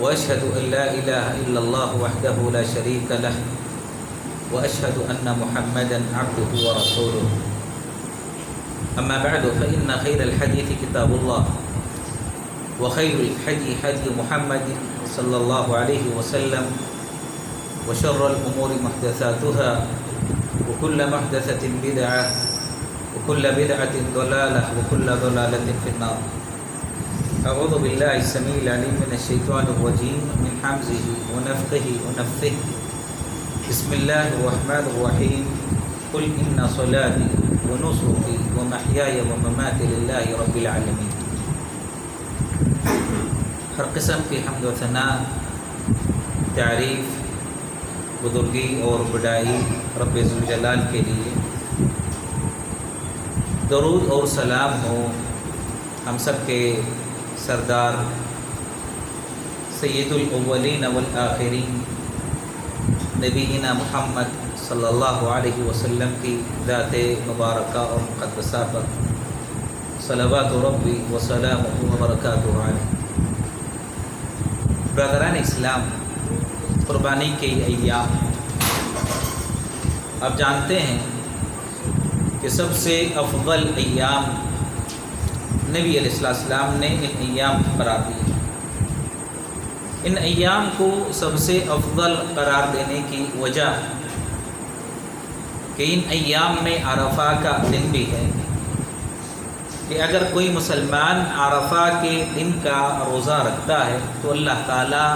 وأشهد أن لا إله إلا الله وحده لا شريك له وأشهد أن محمدا عبده ورسوله أما بعد فإن خير الحديث كتاب الله وخير الهدي هدي محمد صلى الله عليه وسلم وشر الأمور محدثاتها وكل محدثة بدعة وكل بدعة ضلالة وكل ضلالة في النار. أعوذ بالله السميع العليم من الشيطان الرجيم من حمزه ونفخه ونفثه. بسم الله الرحمن الرحيم. قل إن صلاتي ونسكي ومحياي ومماتي لله رب العالمين. ہر قسم کی حمد و ثناء، تعریف، بزرگی اور بڑائی رب ذوالجلال کے لیے. درود اور سلام ہو ہم سب کے سردار سید الاولین والآخرین نبینا محمد صلی اللہ علیہ وسلم کی ذات مبارکہ اور مقدسہ پر صلوات ربی وسلامہ وبرکاتہ علیہ. برادران اسلام، قربانی کے ایام آپ جانتے ہیں کہ سب سے افضل ایام نبی علیہ السلام نے ان ایام قرار دیے. ان ایام کو سب سے افضل قرار دینے کی وجہ کہ ان ایام میں عرفہ کا دن بھی ہے کہ اگر کوئی مسلمان عرفہ کے دن کا روزہ رکھتا ہے تو اللہ تعالیٰ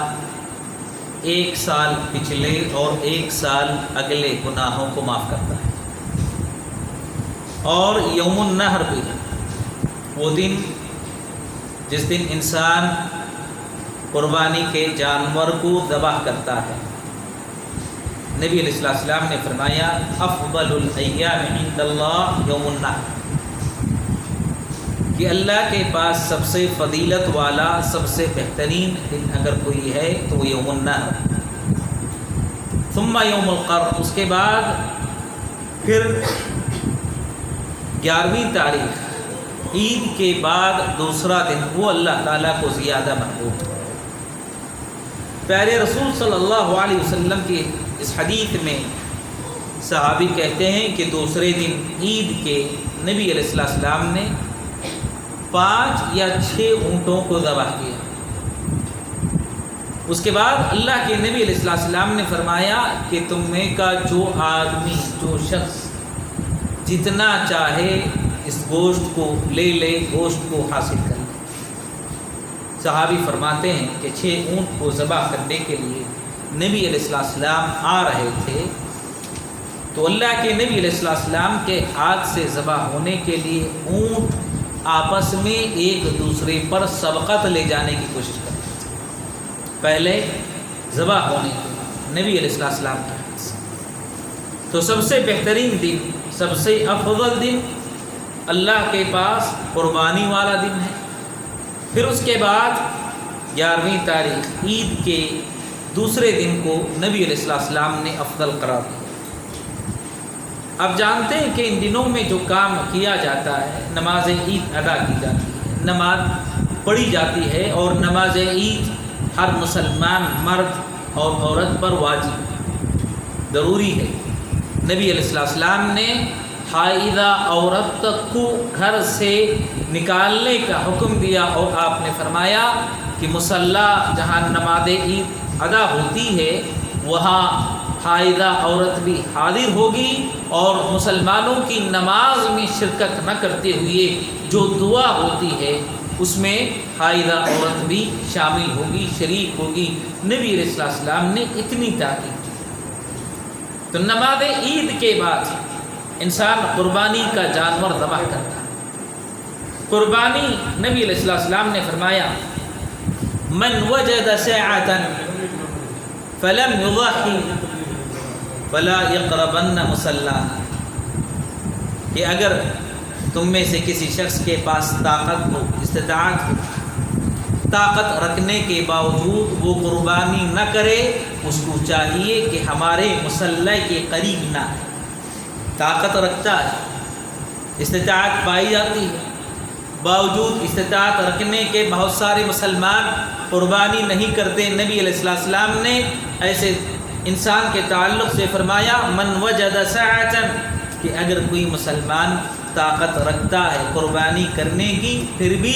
ایک سال پچھلے اور ایک سال اگلے گناہوں کو معاف کرتا ہے. اور یوم النحر بھی وہ دن جس دن انسان قربانی کے جانور کو ذبح کرتا ہے. نبی علیہ السلام نے فرمایا افضل الایام عند اللہ یوم النحر، کہ اللہ کے پاس سب سے فضیلت والا سب سے بہترین دن اگر کوئی ہے تو وہ یوم النحر. ثم یوم القر، اس کے بعد پھر 11ویں تاریخ عید کے بعد دوسرا دن وہ اللہ تعالیٰ کو زیادہ محبوب ہے. پیارے رسول صلی اللہ علیہ وسلم کی اس حدیث میں صحابی کہتے ہیں کہ دوسرے دن عید کے نبی علیہ السلام نے 5 یا 6 اونٹوں کو ذبح کیا. اس کے بعد اللہ کے نبی علیہ السلام نے فرمایا کہ تم میں کا جو آدمی، جو شخص جتنا چاہے اس گوشت کو لے لے، گوشت کو حاصل کر لے. صحابی فرماتے ہیں کہ 6 اونٹ کو ذبح کرنے کے لیے نبی علیہ السلام آ رہے تھے تو اللہ کے نبی علیہ السلام کے ہاتھ سے ذبح ہونے کے لیے اونٹ آپس میں ایک دوسرے پر سبقت لے جانے کی کوشش کرتے تھے پہلے ذبح ہونے کے نبی علیہ السلام کے ہاتھ سے. تو سب سے بہترین دن، سب سے افضل دن اللہ کے پاس قربانی والا دن ہے. پھر اس کے بعد 11ویں تاریخ عید کے دوسرے دن کو نبی علیہ السلام نے افضل قرار دیا. آپ جانتے ہیں کہ ان دنوں میں جو کام کیا جاتا ہے، نماز عید ادا کی جاتی ہے، نماز پڑھی جاتی ہے، اور نماز عید ہر مسلمان مرد اور عورت پر واجب ضروری ہے. نبی علیہ السلام نے حائضہ عورت کو گھر سے نکالنے کا حکم دیا اور آپ نے فرمایا کہ مصلی جہاں نماز عید ادا ہوتی ہے وہاں حائضہ عورت بھی حاضر ہوگی اور مسلمانوں کی نماز میں شرکت نہ کرتے ہوئے جو دعا ہوتی ہے اس میں حائضہ عورت بھی شامل ہوگی، شریک ہوگی. نبی علیہ السلام نے اتنی تاکید کی. تو نماز عید کے بعد انسان قربانی کا جانور ذبح کرتا ہے. قربانی نبی علیہ السلام نے فرمایا من وجد ساعة فلم يضحي فلا يقربن مصلانا، کہ اگر تم میں سے کسی شخص کے پاس طاقت ہو، استطاعت ہو، طاقت رکھنے کے باوجود وہ قربانی نہ کرے، اس کو چاہیے کہ ہمارے مصلی کے قریب نہ آئے. طاقت رکھتا ہے، استطاعت پائی جاتی ہے، باوجود استطاعت رکھنے کے بہت سارے مسلمان قربانی نہیں کرتے، نبی علیہ السلام نے ایسے انسان کے تعلق سے فرمایا من وجد سعۃ، کہ اگر کوئی مسلمان طاقت رکھتا ہے قربانی کرنے کی پھر بھی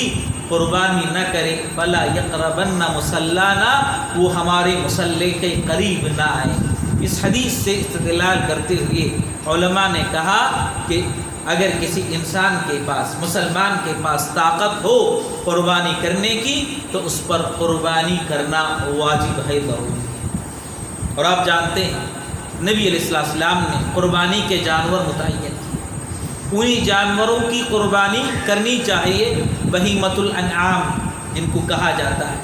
قربانی نہ کرے، فلا یقربن مصلانا، وہ ہمارے مصلی کے قریب نہ آئے۔ اس حدیث سے استدلال کرتے ہوئے علماء نے کہا کہ اگر کسی انسان کے پاس، مسلمان کے پاس طاقت ہو قربانی کرنے کی تو اس پر قربانی کرنا واجب ہے، ضروری ہے۔ اور آپ جانتے ہیں نبی علیہ السلام نے قربانی کے جانور متعین کیے، انہی جانوروں کی قربانی کرنی چاہیے، بہیمۃ الانعام جن کو کہا جاتا ہے۔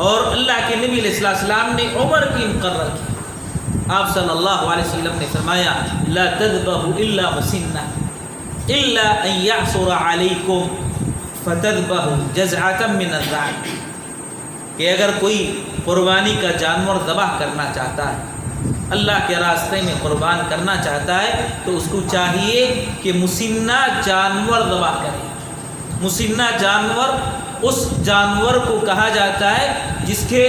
اور اللہ کے نبی علیہ السلام نے عمر کی مقرر کی، آپ صلی اللہ علیہ وسلم نے فرمایا لا تذبحوا الا مسنہ الا ان یعصر علیکم فتذبحوا جزعۃ من الضأن، کہ اگر کوئی قربانی کا جانور ذبح کرنا چاہتا ہے، اللہ کے راستے میں قربان کرنا چاہتا ہے، تو اس کو چاہیے کہ مسنہ جانور ذبح کرے۔ مسنہ جانور اس جانور کو کہا جاتا ہے جس کے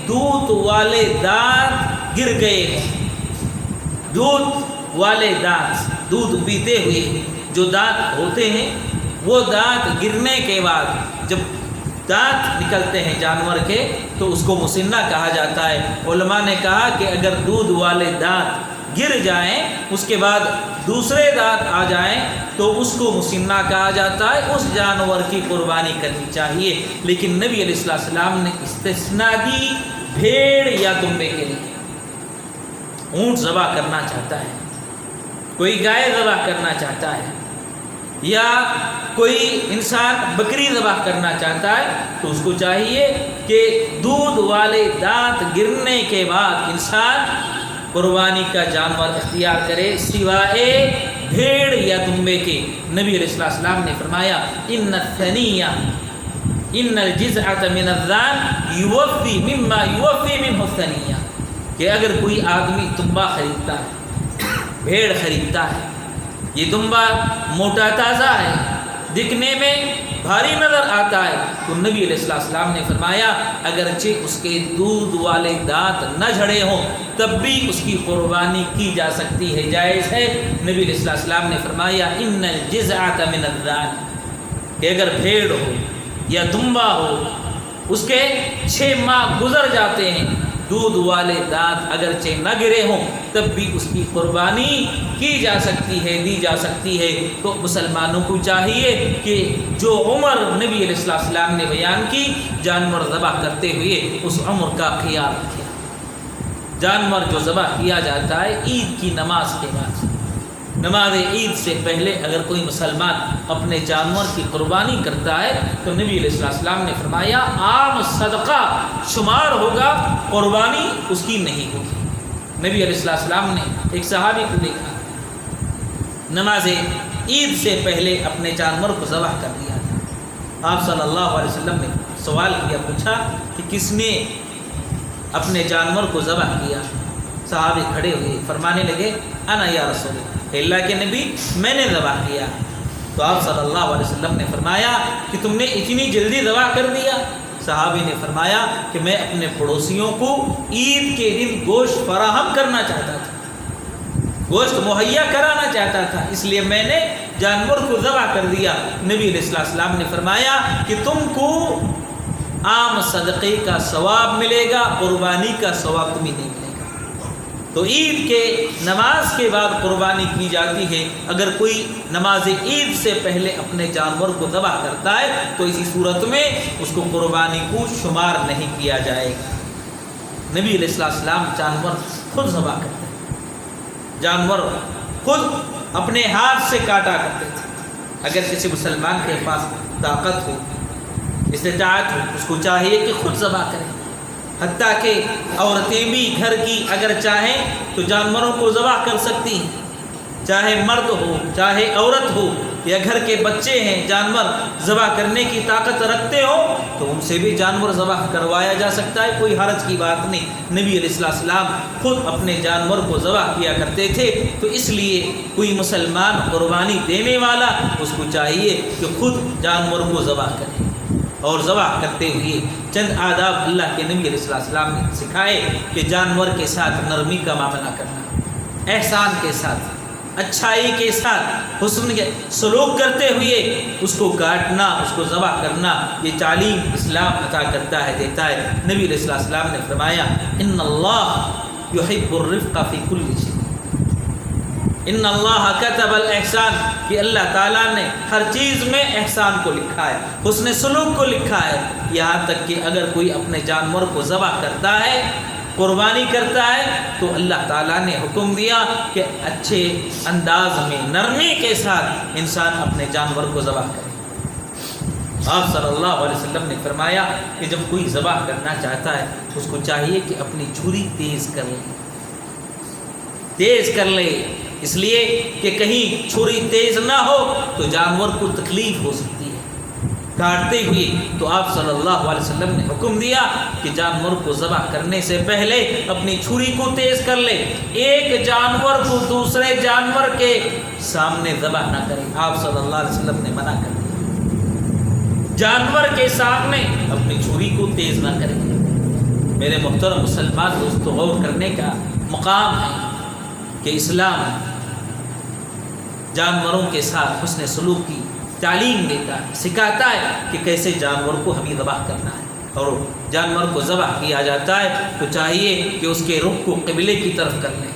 دودھ والے دانت گر گئے ہیں، دودھ والے دانت، دودھ پیتے ہوئے جو دانت ہوتے ہیں، وہ دانت گرنے کے بعد جب دانت نکلتے ہیں جانور کے تو اس کو مسنہ کہا جاتا ہے۔ علماء نے کہا کہ اگر دودھ والے دانت گر جائیں اس کے بعد دوسرے دانت آ جائیں تو اس کو مسنہ کہا جاتا ہے، اس جانور کی قربانی کرنی چاہیے۔ لیکن نبی علیہ السلام نے استثناء دی بھیڑ یا دمبے کے لیے۔ اونٹ ذبح کرنا چاہتا ہے، کوئی گائے ذبح کرنا چاہتا ہے، یا کوئی انسان بکری ذبح کرنا چاہتا ہے تو اس کو چاہیے کہ دودھ والے دانت گرنے کے بعد انسان قربانی کا جانور اختیار کرے، سوائے بھیڑ یا دمبے کے۔ نبی علیہ السلام نے فرمایا ان الثنیہ ان الجزعۃ من الضأن یوفی مما یوفی منہ الثنیہ، کہ اگر کوئی آدمی دمبا خریدتا ہے، بھیڑ خریدتا ہے، یہ دمبا موٹا تازہ ہے، دکھنے میں بھاری نظر آتا ہے، تو نبی علیہ السلام نے فرمایا اگرچہ اس کے دودھ والے دانت نہ جھڑے ہوں تب بھی اس کی قربانی کی جا سکتی ہے، جائز ہے۔ نبی علیہ السلام نے فرمایا ان الجزعۃ من الضأن، کہ اگر بھیڑ ہو یا دمبا ہو، اس کے 6 ماہ گزر جاتے ہیں، دودھ والے دانت اگرچہ نہ گرے ہوں تب بھی اس کی قربانی کی جا سکتی ہے، دی جا سکتی ہے۔ تو مسلمانوں کو چاہیے کہ جو عمر نبی علیہ السلام نے بیان کی جانور ذبح کرتے ہوئے اس عمر کا خیال رکھے۔ جانور جو ذبح کیا جاتا ہے عید کی نماز کے بعد، نماز عید سے پہلے اگر کوئی مسلمان اپنے جانور کی قربانی کرتا ہے تو نبی علیہ السلام نے فرمایا عام صدقہ شمار ہوگا، قربانی اس کی نہیں ہوگی۔ نبی علیہ السلام نے ایک صحابی کو دیکھا نماز عید سے پہلے اپنے جانور کو ذبح کر دیا تھا۔ آپ صلی اللہ علیہ وسلم نے سوال کیا، پوچھا کہ کس نے اپنے جانور کو ذبح کیا؟ صحابی کھڑے ہوئے فرمانے لگے انا یا رسول اللہ کے نبی، میں نے ذبح کیا۔ تو آپ صلی اللہ علیہ وسلم نے فرمایا کہ تم نے اتنی جلدی ذبح کر دیا؟ صحابی نے فرمایا کہ میں اپنے پڑوسیوں کو عید کے دن گوشت فراہم کرنا چاہتا تھا، گوشت مہیا کرانا چاہتا تھا، اس لیے میں نے جانور کو ذبح کر دیا۔ نبی علیہ السلام نے فرمایا کہ تم کو عام صدقے کا ثواب ملے گا، قربانی کا ثواب تمہیں نہیں ملے گا۔ تو عید کے نماز کے بعد قربانی کی جاتی ہے۔ اگر کوئی نماز عید سے پہلے اپنے جانور کو ذبح کرتا ہے تو اسی صورت میں اس کو قربانی کو شمار نہیں کیا جائے گا۔ نبی علیہ السلام جانور خود ذبح کرتے ہیں، جانور خود اپنے ہاتھ سے کاٹا کرتے تھے۔ اگر کسی مسلمان کے پاس طاقت ہو، استطاعت ہو، اس کو چاہیے کہ خود ذبح کرے۔ حتیٰ کہ عورتیں بھی گھر کی اگر چاہیں تو جانوروں کو ذبح کر سکتی ہیں، چاہے مرد ہو چاہے عورت ہو، یا گھر کے بچے ہیں جانور ذبح کرنے کی طاقت رکھتے ہو تو ان سے بھی جانور ذبح کروایا جا سکتا ہے، کوئی حرج کی بات نہیں۔ نبی علیہ السلام خود اپنے جانور کو ذبح کیا کرتے تھے، تو اس لیے کوئی مسلمان قربانی دینے والا اس کو چاہیے کہ خود جانور کو ذبح کرے۔ اور ذبح کرتے ہوئے چند آداب اللہ کے نبی علیہ السلام نے سکھائے کہ جانور کے ساتھ نرمی کا معاملہ کرنا، احسان کے ساتھ، اچھائی کے ساتھ حسن کے سلوک کرتے ہوئے اس کو کاٹنا، اس کو ذبح کرنا، یہ تعلیم اسلام عطا کرتا ہے، دیتا ہے۔ نبی علیہ السلام نے فرمایا ان اللہ یحب الرفق فی کل شیء، ان اللہ کتب الاحسان، کہ اللہ تعالیٰ نے ہر چیز میں احسان کو لکھا ہے، حسن سلوک کو لکھا ہے، یہاں تک کہ اگر کوئی اپنے جانور کو ذبح کرتا ہے، قربانی کرتا ہے، تو اللہ تعالیٰ نے حکم دیا کہ اچھے انداز میں نرمی کے ساتھ انسان اپنے جانور کو ذبح کرے۔ آپ صلی اللہ علیہ وسلم نے فرمایا کہ جب کوئی ذبح کرنا چاہتا ہے اس کو چاہیے کہ اپنی چھری تیز کر لے، تیز کر لے، اس لیے کہ کہیں چھری تیز نہ ہو تو جانور کو تکلیف ہو سکتی ہے کاٹتے ہوئے۔ تو آپ صلی اللہ علیہ وسلم نے حکم دیا کہ جانور کو ذبح کرنے سے پہلے اپنی چھری کو تیز کر لے، ایک جانور کو دوسرے جانور کے سامنے ذبح نہ کرے۔ آپ صلی اللہ علیہ وسلم نے منع کر دیا، جانور کے سامنے اپنی چھری کو تیز نہ کرے۔ میرے محترم مسلمان دوستو، غور کرنے کا مقام ہے کہ اسلام جانوروں کے ساتھ حسن سلوک کی تعلیم دیتا ہے، سکھاتا ہے کہ کیسے جانور کو ہمیں ذبح کرنا ہے۔ اور جانور کو ذبح کیا جاتا ہے تو چاہیے کہ اس کے رخ کو قبلے کی طرف کر لیں،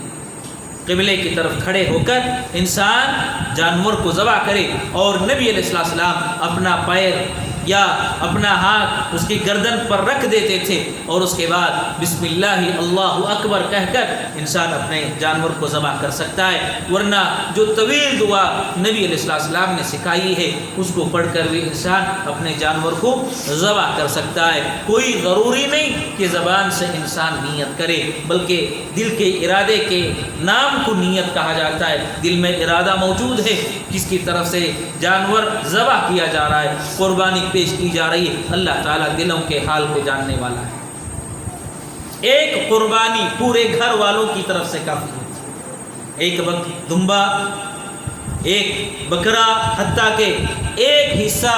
قبلے کی طرف کھڑے ہو کر انسان جانور کو ذبح کرے، اور نبی علیہ السلام اپنا پیر یا اپنا ہاتھ اس کی گردن پر رکھ دیتے تھے، اور اس کے بعد بسم اللہ اللہ اکبر کہہ کر انسان اپنے جانور کو ذبح کر سکتا ہے۔ ورنہ جو طویل دعا نبی علیہ السلام نے سکھائی ہے اس کو پڑھ کر بھی انسان اپنے جانور کو ذبح کر سکتا ہے۔ کوئی ضروری نہیں کہ زبان سے انسان نیت کرے، بلکہ دل کے ارادے کے نام کو نیت کہا جاتا ہے۔ دل میں ارادہ موجود ہے، کس کی طرف سے جانور ذبح کیا جا رہا ہے، قربانی پیش کی جا رہی ہے، اللہ تعالیٰ دلوں کے حال کو جاننے والا ہے۔ ایک قربانی پورے گھر والوں کی طرف سے کافی ہے، ایک دمبا، ایک بکرا، حتیٰ کہ ایک حصہ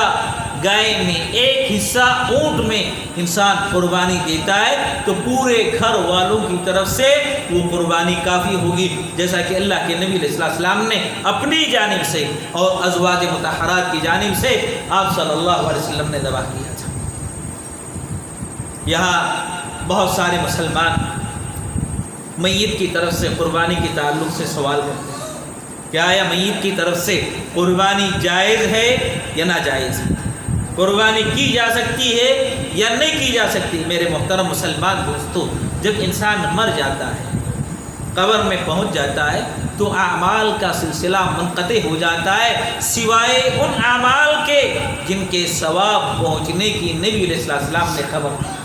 گائے میں، ایک حصہ اونٹ میں انسان قربانی دیتا ہے تو پورے گھر والوں کی طرف سے وہ قربانی کافی ہوگی، جیسا کہ اللہ کے نبی علیہ السلام نے اپنی جانب سے اور ازواج مطہرات کی جانب سے آپ صلی اللہ علیہ وسلم نے ذبح کیا تھا۔ یہاں بہت سارے مسلمان میت کی طرف سے قربانی کے تعلق سے سوال کرتے ہیں کہ آیا میت کی طرف سے قربانی جائز ہے یا ناجائز ہے، قربانی کی جا سکتی ہے یا نہیں کی جا سکتی؟ میرے محترم مسلمان دوستو، جب انسان مر جاتا ہے، قبر میں پہنچ جاتا ہے تو اعمال کا سلسلہ منقطع ہو جاتا ہے، سوائے ان اعمال کے جن کے ثواب پہنچنے کی نبی علیہ السلام نے خبر دی۔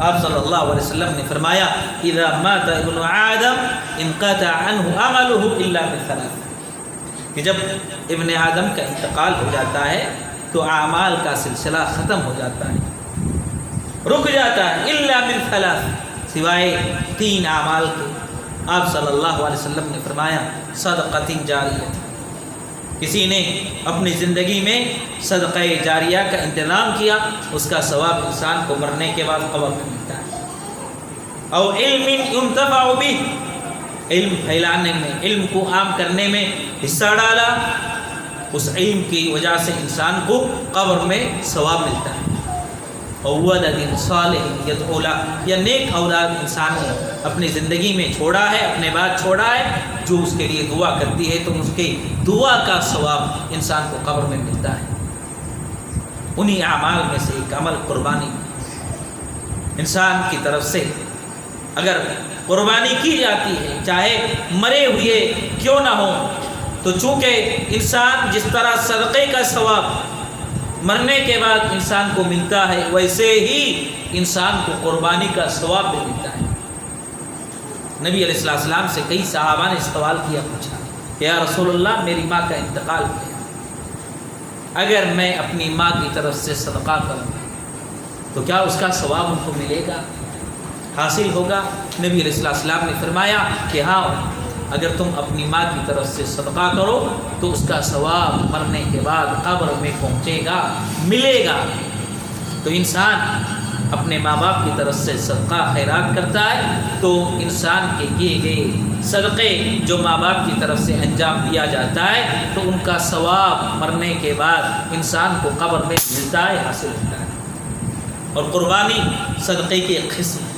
آپ صلی اللہ علیہ وسلم نے فرمایا اذا مات ابن آدم انقطع عنہ عمله الا من ثلاث، کہ جب ابن آدم کا انتقال ہو جاتا ہے تو اعمال کا سلسلہ ختم ہو جاتا ہے، رک جاتا ہے، الا من ثلاث، سوائے 3 اعمال کے۔ آپ صلی اللہ علیہ وسلم نے فرمایا صدقۃ جاریہ، کسی نے اپنی زندگی میں صدقہ جاریہ کا انتظام کیا، اس کا ثواب انسان کو مرنے کے بعد قبر میں ملتا ہے۔ او علم ينتفع به، علم پھیلانے میں، علم کو عام کرنے میں حصہ ڈالا، اس علم کی وجہ سے انسان کو قبر میں ثواب ملتا ہے۔ اور ولد صالح یدعو له، یا نیک اولاد انسان نے اپنی زندگی میں چھوڑا ہے، اپنے بعد چھوڑا ہے، جو اس کے لیے دعا کرتی ہے تو اس کی دعا کا ثواب انسان کو قبر میں ملتا ہے۔ انہی اعمال میں سے ایک عمل قربانی، انسان کی طرف سے اگر قربانی کی جاتی ہے، چاہے مرے ہوئے کیوں نہ ہو، تو چونکہ انسان جس طرح صدقے کا ثواب مرنے کے بعد انسان کو ملتا ہے، ویسے ہی انسان کو قربانی کا ثواب بھی ملتا ہے۔ نبی علیہ السلام سے کئی صحابہ نے سوال کیا، پوچھا کہ یا رسول اللہ میری ماں کا انتقال کیا، اگر میں اپنی ماں کی طرف سے صدقہ کروں تو کیا اس کا ثواب ان کو ملے گا، حاصل ہوگا؟ نبی علیہ السلام نے فرمایا کہ ہاں، اگر تم اپنی ماں کی طرف سے صدقہ کرو تو اس کا ثواب مرنے کے بعد قبر میں پہنچے گا، ملے گا۔ تو انسان اپنے ماں باپ کی طرف سے صدقہ خیرات کرتا ہے تو انسان کے کیے گئے صدقے جو ماں باپ کی طرف سے انجام دیا جاتا ہے تو ان کا ثواب مرنے کے بعد انسان کو قبر میں ملتا ہے، حاصل ہوتا ہے۔ اور قربانی صدقے کی ایک قسم،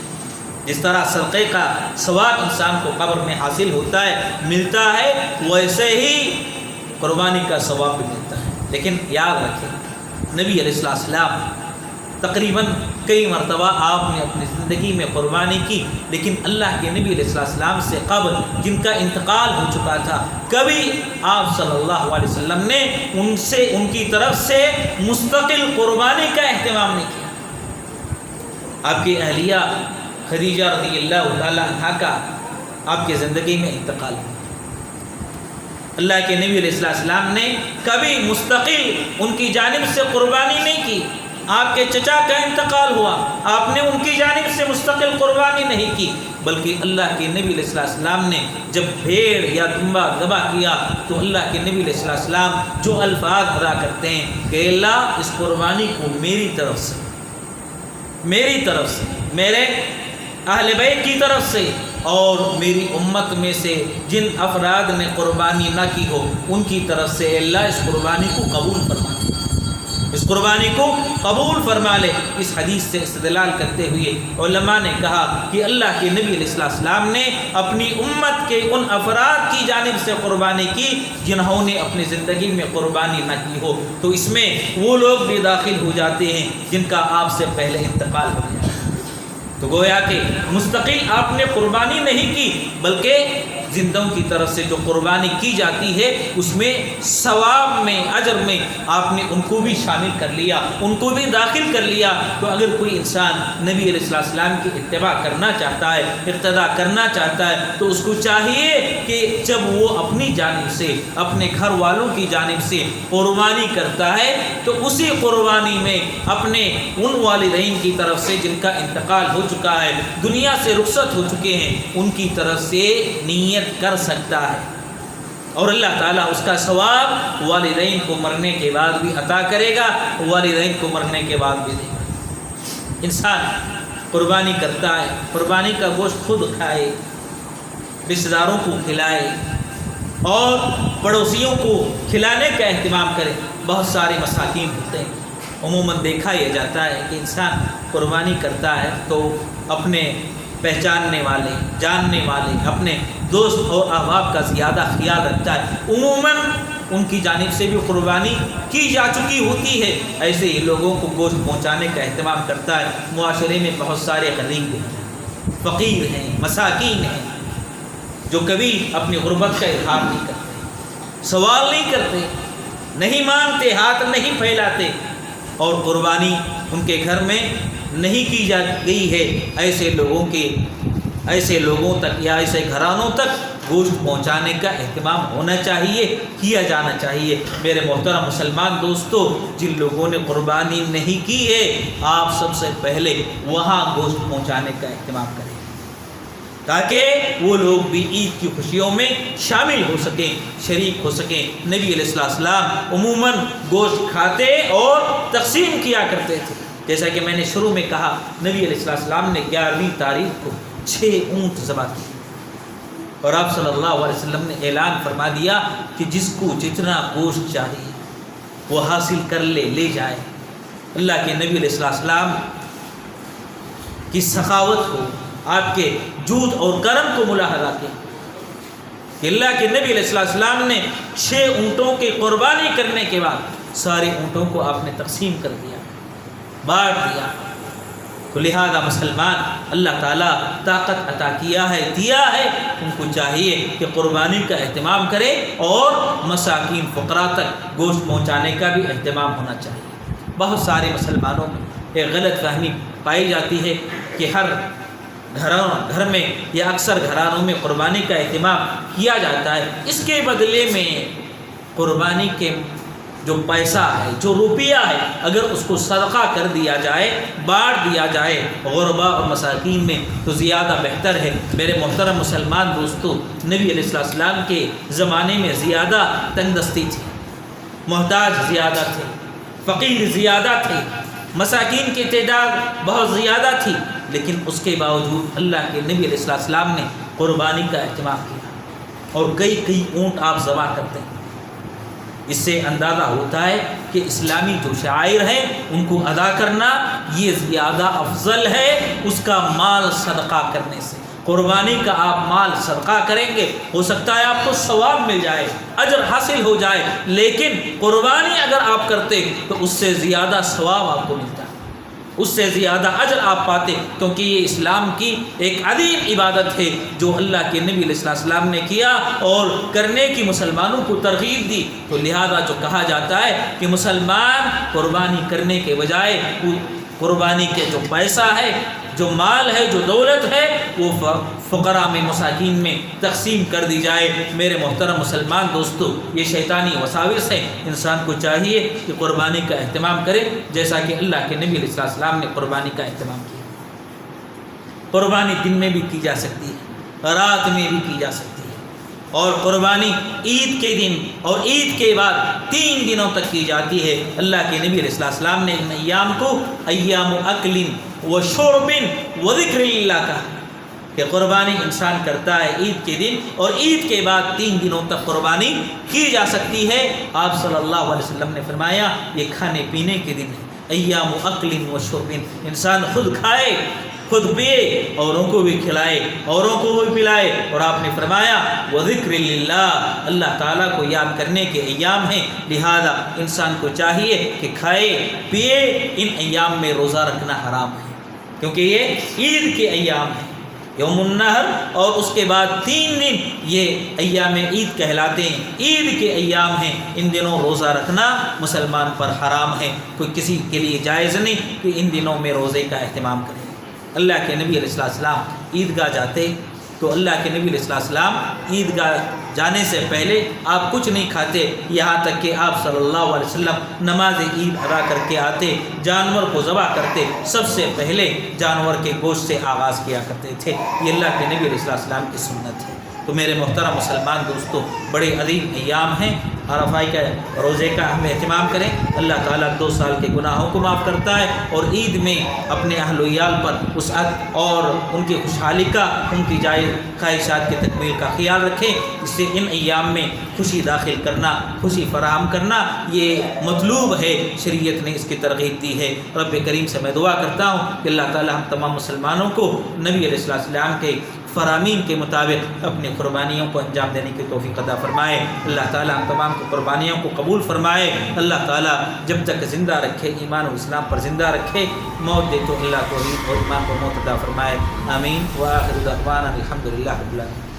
جس طرح صدقے کا ثواب انسان کو قبر میں حاصل ہوتا ہے، ملتا ہے، ویسے ہی قربانی کا ثواب بھی ملتا ہے۔ لیکن یاد رکھیں، نبی علیہ السلام تقریباً کئی مرتبہ آپ نے اپنی زندگی میں قربانی کی، لیکن اللہ کے نبی علیہ السلام سے قبل جن کا انتقال ہو چکا تھا، کبھی آپ صلی اللہ علیہ وسلم نے ان کی طرف سے مستقل قربانی کا اہتمام نہیں کیا۔ آپ کی اہلیہ خدیجہ رضی اللہ تعالی عنہا کا آپ کی زندگی میں انتقال ہوا، اللہ کے نبی علیہ السلام نے کبھی مستقل ان کی جانب سے قربانی نہیں کی۔ آپ کے چچا کا انتقال ہوا، آپ نے ان کی جانب سے مستقل قربانی نہیں کی، بلکہ اللہ کے نبی علیہ السلام نے جب بھیڑ یا دمبا ذبح کیا تو اللہ کے نبی علیہ السلام جو الفاظ ادا کرتے ہیں کہ اللہ اس قربانی کو میری طرف سے، میرے اہل بیت کی طرف سے اور میری امت میں سے جن افراد نے قربانی نہ کی ہو ان کی طرف سے اللہ اس قربانی کو قبول فرما لے، اس قربانی کو قبول فرما لے۔ اس حدیث سے استدلال کرتے ہوئے علماء نے کہا کہ اللہ کے نبی علیہ السلام نے اپنی امت کے ان افراد کی جانب سے قربانی کی جنہوں نے اپنی زندگی میں قربانی نہ کی ہو، تو اس میں وہ لوگ بھی داخل ہو جاتے ہیں جن کا آپ سے پہلے انتقال ہو گیا۔ تو گویا کہ مستقل آپ نے قربانی نہیں کی، بلکہ زندوں کی طرف سے جو قربانی کی جاتی ہے اس میں ثواب میں، اجر میں آپ نے ان کو بھی شامل کر لیا، ان کو بھی داخل کر لیا۔ تو اگر کوئی انسان نبی علیہ السلام کی اتباع کرنا چاہتا ہے، اقتداء کرنا چاہتا ہے، تو اس کو چاہیے کہ جب وہ اپنی جانب سے، اپنے گھر والوں کی جانب سے قربانی کرتا ہے تو اسی قربانی میں اپنے ان والدین کی طرف سے جن کا انتقال ہو چکا ہے، دنیا سے رخصت ہو چکے ہیں، ان کی طرف سے نیت کر سکتا ہے، اور اللہ تعالیٰ اس کا ثواب والدین کو مرنے کے بعد بھی عطا کرے گا، والدین کو مرنے کے بعد بھی دے گا۔ انسان قربانی کرتا ہے، قربانی کا گوشت خود کھائے، رشتہ داروں کو کھلائے اور پڑوسیوں کو کھلانے کا اہتمام کرے۔ بہت سارے مساکین ہوتے ہیں، عموماً دیکھا یہ جاتا ہے کہ انسان قربانی کرتا ہے تو اپنے پہچاننے والے، جاننے والے، اپنے دوست اور احباب کا زیادہ خیال رکھتا ہے، عموماً ان کی جانب سے بھی قربانی کی جا چکی ہوتی ہے، ایسے ہی لوگوں کو گوشت پہنچانے کا اہتمام کرتا ہے۔ معاشرے میں بہت سارے غریب ہیں، فقیر ہیں، مساکین ہیں، جو کبھی اپنی غربت کا اظہار نہیں کرتے، سوال نہیں کرتے، نہیں مانگتے، ہاتھ نہیں پھیلاتے، اور قربانی ان کے گھر میں نہیں کی جا گئی ہے۔ ایسے لوگوں تک یا ایسے گھرانوں تک گوشت پہنچانے کا اہتمام ہونا چاہیے، کیا جانا چاہیے۔ میرے محترم مسلمان دوستو، جن لوگوں نے قربانی نہیں کی ہے، آپ سب سے پہلے وہاں گوشت پہنچانے کا اہتمام کریں تاکہ وہ لوگ بھی عید کی خوشیوں میں شامل ہو سکیں، شریک ہو سکیں۔ نبی علیہ السلام عموماً گوشت کھاتے اور تقسیم کیا کرتے تھے، جیسا کہ میں نے شروع میں کہا، نبی علیہ السلام نے 11ویں تاریخ کو 6 اونٹ ذبح کیے، اور آپ صلی اللہ علیہ وسلم نے اعلان فرما دیا کہ جس کو جتنا گوشت چاہیے وہ حاصل کر لے جائے۔ اللہ کے نبی علیہ السلام کی سخاوت کو، آپ کے جود اور کرم کو ملاحظہ کیا کہ اللہ کے نبی علیہ السلام نے 6 اونٹوں کی قربانی کرنے کے بعد سارے اونٹوں کو آپ نے تقسیم کر دیا، بانٹ دیا۔ تو لہذا مسلمان، اللہ تعالیٰ طاقت عطا کیا ہے، دیا ہے، ان کو چاہیے کہ قربانی کا اہتمام کرے اور مساکین فقراء تک گوشت پہنچانے کا بھی اہتمام ہونا چاہیے۔ بہت سارے مسلمانوں میں ایک غلط فہمی پائی جاتی ہے کہ ہر گھر میں یا اکثر گھرانوں میں قربانی کا اہتمام کیا جاتا ہے، اس کے بدلے میں قربانی کے جو پیسہ ہے، جو روپیہ ہے، اگر اس کو صدقہ کر دیا جائے، بانٹ دیا جائے غربا اور مساکین میں تو زیادہ بہتر ہے۔ میرے محترم مسلمان دوستو، نبی علیہ السلام کے زمانے میں زیادہ تنگ دستی تھی، محتاج زیادہ تھے، فقیر زیادہ تھے، مساکین کی تعداد بہت زیادہ تھی، لیکن اس کے باوجود اللہ کے نبی علیہ السلام نے قربانی کا اہتمام کیا اور کئی اونٹ آپ ذبح کرتے ہیں۔ اس سے اندازہ ہوتا ہے کہ اسلامی جو شعائر ہیں ان کو ادا کرنا یہ زیادہ افضل ہے اس کا مال صدقہ کرنے سے۔ قربانی کا آپ مال صدقہ کریں گے، ہو سکتا ہے آپ کو ثواب مل جائے، اجر حاصل ہو جائے، لیکن قربانی اگر آپ کرتے تو اس سے زیادہ ثواب آپ کو ملتا ہے، اس سے زیادہ اجر آپ پاتے، کیونکہ یہ اسلام کی ایک عظیم عبادت ہے جو اللہ کے نبی علیہ السلام نے کیا اور کرنے کی مسلمانوں کو ترغیب دی۔ تو لہذا جو کہا جاتا ہے کہ مسلمان قربانی کرنے کے بجائے قربانی کے جو پیسہ ہے، جو مال ہے، جو دولت ہے، وہ فقراء میں، مساکین میں تقسیم کر دی جائے۔ میرے محترم مسلمان دوستو، یہ شیطانی وساوس ہے، انسان کو چاہیے کہ قربانی کا اہتمام کرے جیسا کہ اللہ کے نبی علیہ السلام نے قربانی کا اہتمام کیا۔ قربانی دن میں بھی کی جا سکتی ہے، رات میں بھی کی جا سکتی ہے، اور قربانی عید کے دن اور عید کے بعد 3 دنوں تک کی جاتی ہے۔ اللہ کے نبی علیہ السلام نے ان ایام کو ایام اکل و شرب و ذکر اللہ کہا کہ قربانی انسان کرتا ہے عید کے دن، اور عید کے بعد 3 دنوں تک قربانی کی جا سکتی ہے۔ آپ صلی اللہ علیہ وسلم نے فرمایا یہ کھانے پینے کے دن ہے، ایام اکل و شرب، انسان خود کھائے، خود پیے، اوروں کو بھی کھلائے، اوروں کو بھی پلائے، اور آپ نے فرمایا وذکر اللہ، اللہ تعالیٰ کو یاد کرنے کے ایام ہیں، لہذا انسان کو چاہیے کہ کھائے پیے۔ ان ایام میں روزہ رکھنا حرام ہے کیونکہ یہ عید کے ایام ہیں، یوم النحر اور اس کے بعد 3 دن یہ ایام عید کہلاتے ہیں، عید کے ایام ہیں، ان دنوں روزہ رکھنا مسلمان پر حرام ہے۔ کوئی کسی کے لیے جائز نہیں کہ ان دنوں میں روزے کا اہتمام کرے۔ اللہ کے نبی علیہ السلام عیدگاہ جاتے تو اللہ کے نبی علیہ السلام عیدگاہ جانے سے پہلے آپ کچھ نہیں کھاتے، یہاں تک کہ آپ صلی اللہ علیہ وسلم نماز عید ادا کر کے آتے، جانور کو ذبح کرتے، سب سے پہلے جانور کے گوشت سے آغاز کیا کرتے تھے۔ یہ اللہ کے نبی علیہ السلام کی سنت ہے۔ تو میرے محترم مسلمان دوستو، بڑے عظیم ایام ہیں، عرفہ کے روزے کا ہم اہتمام کریں۔ اللہ تعالیٰ 2 سال کے گناہوں کو معاف کرتا ہے، اور عید میں اپنے اہل و عیال پر وسعت اور ان کی خوشحالی کا، ان کی جائز خواہشات کی تکمیل کا خیال رکھیں۔ اس سے ان ایام میں خوشی داخل کرنا، خوشی فراہم کرنا یہ مطلوب ہے، شریعت نے اس کی ترغیب دی ہے۔ رب کریم سے میں دعا کرتا ہوں کہ اللہ تعالیٰ ہم تمام مسلمانوں کو نبی علیہ السلام کے فرامین کے مطابق اپنی قربانیوں کو انجام دینے کی توفیق عطا فرمائے۔ اللہ تعالیٰ ہم تمام کی قربانیوں کو قبول فرمائے۔ اللہ تعالیٰ جب تک زندہ رکھے، ایمان و اسلام پر زندہ رکھے، موت دے تو اللہ توحید اور ایمان کو موت عطا فرمائے۔ آمین۔ وآخر دعوانا الحمدللہ رب العالمین۔